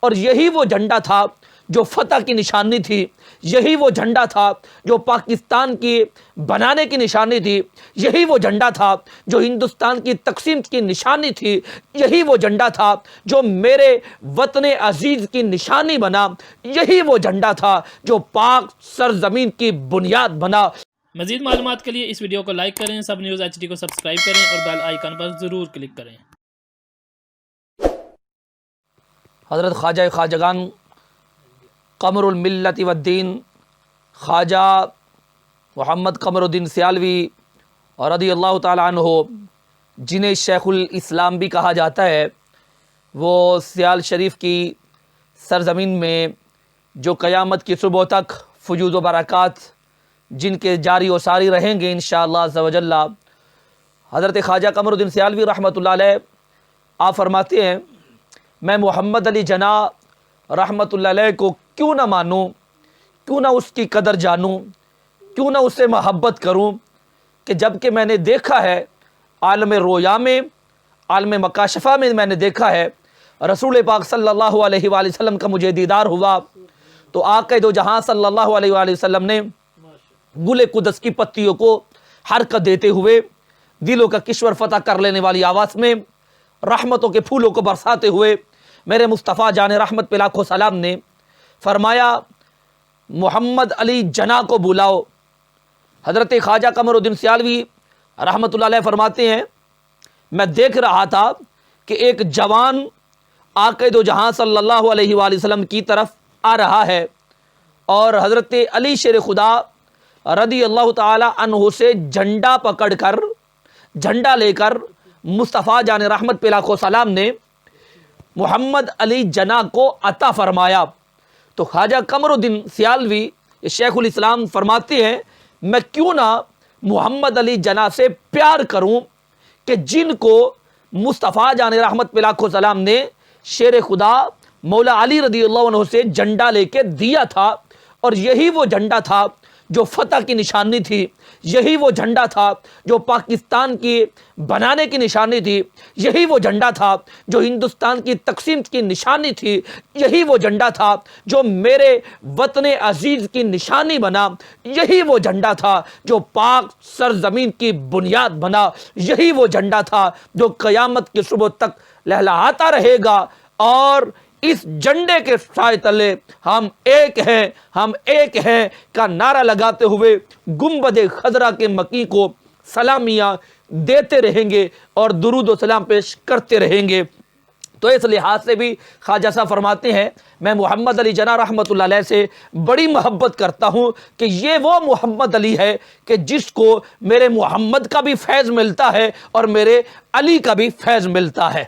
اور یہی وہ جھنڈا تھا جو فتح کی نشانی تھی، یہی وہ جھنڈا تھا جو پاکستان کی بنانے کی نشانی تھی، یہی وہ جھنڈا تھا جو ہندوستان کی تقسیم کی نشانی تھی، یہی وہ جھنڈا تھا جو میرے وطن عزیز کی نشانی بنا، یہی وہ جھنڈا تھا جو پاک سرزمین کی بنیاد بنا۔ مزید معلومات کے لیے اس ویڈیو کو لائک کریں، سب نیوز HD کو سبسکرائب کریں اور بیل آئیکن پر ضرور کلک کریں۔ حضرت خواجہ خواجگان قمر الملت والدین خواجہ محمد قمر الدین سیالوی رضی اللہ تعالی عنہ، جنہیں شیخ الاسلام بھی کہا جاتا ہے، وہ سیال شریف کی سرزمین میں جو قیامت کی صبح تک فیوض و برکات جن کے جاری و ساری رہیں گے انشاءاللہ عز و جل۔ حضرت خواجہ قمر الدین سیالوی رحمۃ اللہ علیہ آپ فرماتے ہیں، میں محمد علی جناح رحمۃ اللہ علیہ کو کیوں نہ مانوں، کیوں نہ اس کی قدر جانوں، کیوں نہ اس سے محبت کروں، کہ جب کہ میں نے دیکھا ہے عالم رویا میں، عالم مکاشفہ میں میں نے دیکھا ہے رسول پاک صلی اللہ علیہ وآلہ وسلم کا مجھے دیدار ہوا، تو آقا دو جہاں صلی اللہ علیہ وآلہ وسلم نے گل قدس کی پتیوں کو حرکت دیتے ہوئے، دلوں کا کشور فتح کر لینے والی آواز میں رحمتوں کے پھولوں کو برساتے ہوئے میرے مصطفیٰ جان رحمت پہ لاکھوں سلام نے فرمایا، محمد علی جناح کو بلاؤ۔ حضرت خواجہ قمر الدین سیالوی رحمۃ اللہ علیہ فرماتے ہیں، میں دیکھ رہا تھا کہ ایک جوان آقا دو جہاں صلی اللہ علیہ وآلہ وسلم کی طرف آ رہا ہے، اور حضرت علی شیر خدا رضی اللہ تعالی عنہ سے جھنڈا پکڑ کر، جھنڈا لے کر مصطفیٰ جان رحمت پہ لاکھوں سلام نے محمد علی جناح کو عطا فرمایا۔ تو خواجہ قمر الدین سیالوی شیخ الاسلام فرماتے ہیں، میں کیوں نہ محمد علی جناح سے پیار کروں کہ جن کو مصطفیٰ جان رحمت پہ لاکھوں سلام نے شیر خدا مولا علی رضی اللہ عنہ سے جھنڈا لے کے دیا تھا، اور یہی وہ جھنڈا تھا جو فتح کی نشانی تھی، یہی وہ جھنڈا تھا جو پاکستان کی بنانے کی نشانی تھی، یہی وہ جھنڈا تھا جو ہندوستان کی تقسیم کی نشانی تھی، یہی وہ جھنڈا تھا جو میرے وطن عزیز کی نشانی بنا، یہی وہ جھنڈا تھا جو پاک سرزمین کی بنیاد بنا، یہی وہ جھنڈا تھا جو قیامت کی صبح تک لہلہاتا رہے گا، اور اس جھنڈے کے سائے تلے ہم ایک ہیں، ہم ایک ہیں کا نعرہ لگاتے ہوئے گنبد خضرا کے مکی کو سلامیاں دیتے رہیں گے اور درود و سلام پیش کرتے رہیں گے۔ تو اس لحاظ سے بھی خواجہ صاحب فرماتے ہیں، میں محمد علی جناح رحمۃ اللہ علیہ سے بڑی محبت کرتا ہوں کہ یہ وہ محمد علی ہے کہ جس کو میرے محمد کا بھی فیض ملتا ہے اور میرے علی کا بھی فیض ملتا ہے۔